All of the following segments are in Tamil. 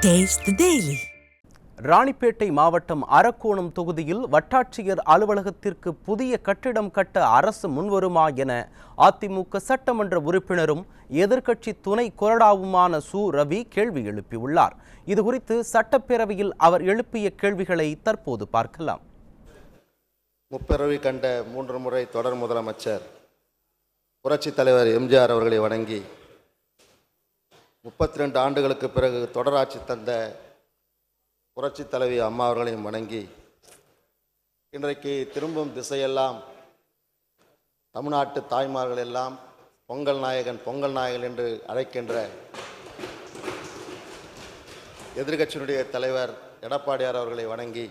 Taste the Daily. ராணிப்பேட்டை மாவட்டம் அரக்கோணம் தொகுதியில் வட்டாட்சியர் அலுவலகத்திற்கு புதிய கட்டிடம் கட்ட அரசு முன்வருமா என அதிமுக சட்டமன்ற உறுப்பினரும் எதிர்க்கட்சி துணை கொறடாவுமான சு ரவி கேள்வி எழுப்பியுள்ளார். இதுகுறித்து சட்டப்பேரவையில் அவர் எழுப்பிய கேள்விகளை தற்போது பார்க்கலாம். முப்பிறவி கண்ட 3 முறை தொடர் முதலமைச்சர் புரட்சித் தலைவர் எம்ஜிஆர் அவர்களை வணங்கி 32 ஆண்டுகளுக்கு பிறகு தொடராட்சி தந்த புரட்சித் தலைவி அம்மா அவர்களையும் வணங்கி இன்றைக்கு திரும்பும் திசையெல்லாம் தமிழ்நாட்டு தாய்மார்கள் எல்லாம் பொங்கல் நாயகன் என்று அழைக்கின்ற எதிர்க்கட்சியினுடைய தலைவர் எடப்பாடியார் அவர்களை வணங்கி,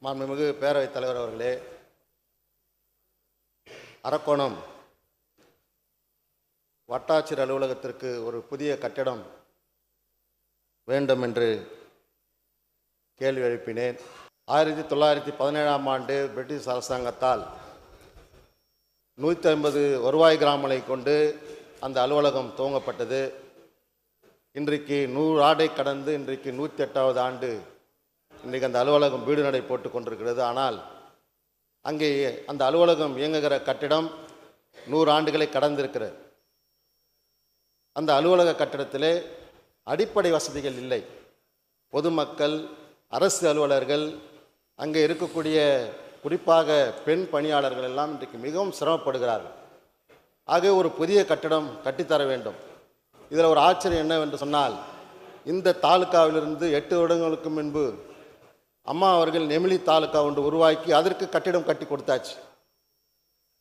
மாண்புமிகு பேரவைத் தலைவர் அவர்களே, அரக்கோணம் வட்டாட்சியர் அலுவலகத்திற்கு ஒரு புதிய கட்டிடம் வேண்டும் என்று கேள்வி எழுப்பினேன். 1917ஆம் ஆண்டு பிரிட்டிஷ் அரசாங்கத்தால் 150 வருவாய் கிராமங்களை கொண்டு அந்த அலுவலகம் துவங்கப்பட்டது. இன்றைக்கு 100 ஆண்டை கடந்து இன்றைக்கு 108வது ஆண்டு இன்றைக்கு அந்த அலுவலகம் வீடு நடை போட்டு கொண்டிருக்கிறது. ஆனால் அங்கே அந்த அலுவலகம் இயங்குகிற கட்டிடம் 100 ஆண்டுகளை கடந்திருக்கிறது. அந்த அலுவலக கட்டிடத்திலே அடிப்படை வசதிகள் இல்லை. பொதுமக்கள், அரசு அலுவலர்கள், அங்கே இருக்கக்கூடிய குறிப்பாக பெண் பணியாளர்கள் எல்லாம் இன்றைக்கு மிகவும் சிரமப்படுகிறார்கள். ஆகவே ஒரு புதிய கட்டிடம் கட்டித்தர வேண்டும். இதில் ஒரு ஆச்சரியம் என்னவென்று சொன்னால், இந்த தாலுக்காவிலிருந்து 8 வருடங்களுக்கு முன்பு அம்மா அவர்கள் நெமிலி தாலுக்கா ஒன்று உருவாக்கி அதற்கு கட்டிடம் கட்டி கொடுத்தாச்சு.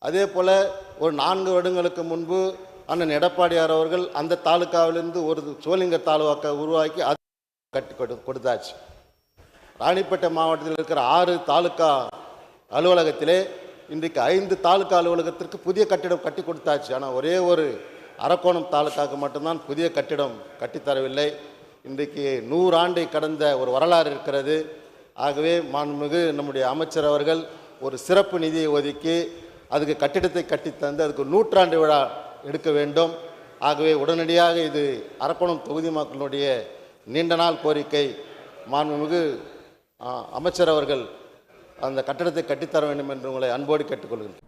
அதே போல் ஒரு 4 வருடங்களுக்கு முன்பு அண்ணன் எடப்பாடியார் அவர்கள் அந்த தாலுக்காவிலிருந்து ஒரு சோளிங்க தாலுக்கா உருவாக்கி அது கட்டி கொடுத்தாச்சு. ராணிப்பேட்டை மாவட்டத்தில் இருக்கிற 6 தாலுக்கா அலுவலகத்திலே இன்றைக்கு 5 தாலுக்கா அலுவலகத்திற்கு புதிய கட்டிடம் கட்டி கொடுத்தாச்சு. ஆனால் ஒரே ஒரு அரக்கோணம் தாலுக்காவுக்கு மட்டும்தான் புதிய கட்டிடம் கட்டித்தரவில்லை. இன்றைக்கு 100 ஆண்டை கடந்த ஒரு வரலாறு இருக்கிறது. ஆகவே மாண்புமிகு நம்முடைய அமைச்சர் அவர்கள் ஒரு சிறப்பு நிதியை ஒதுக்கி அதுக்கு கட்டிடத்தை கட்டித்தந்து அதுக்கு 100ஆண்டு விழா எடுக்க வேண்டும். ஆகவே உடனடியாக இது அரக்கோணம் தொகுதி மக்களுடைய நீண்ட நாள் கோரிக்கை. மாண்புமிகு அமைச்சர் அவர்கள் அந்த கட்டிடத்தை கட்டித்தர வேண்டும் என்று உங்களை அன்போடு கேட்டுக்கொள்கிறேன்.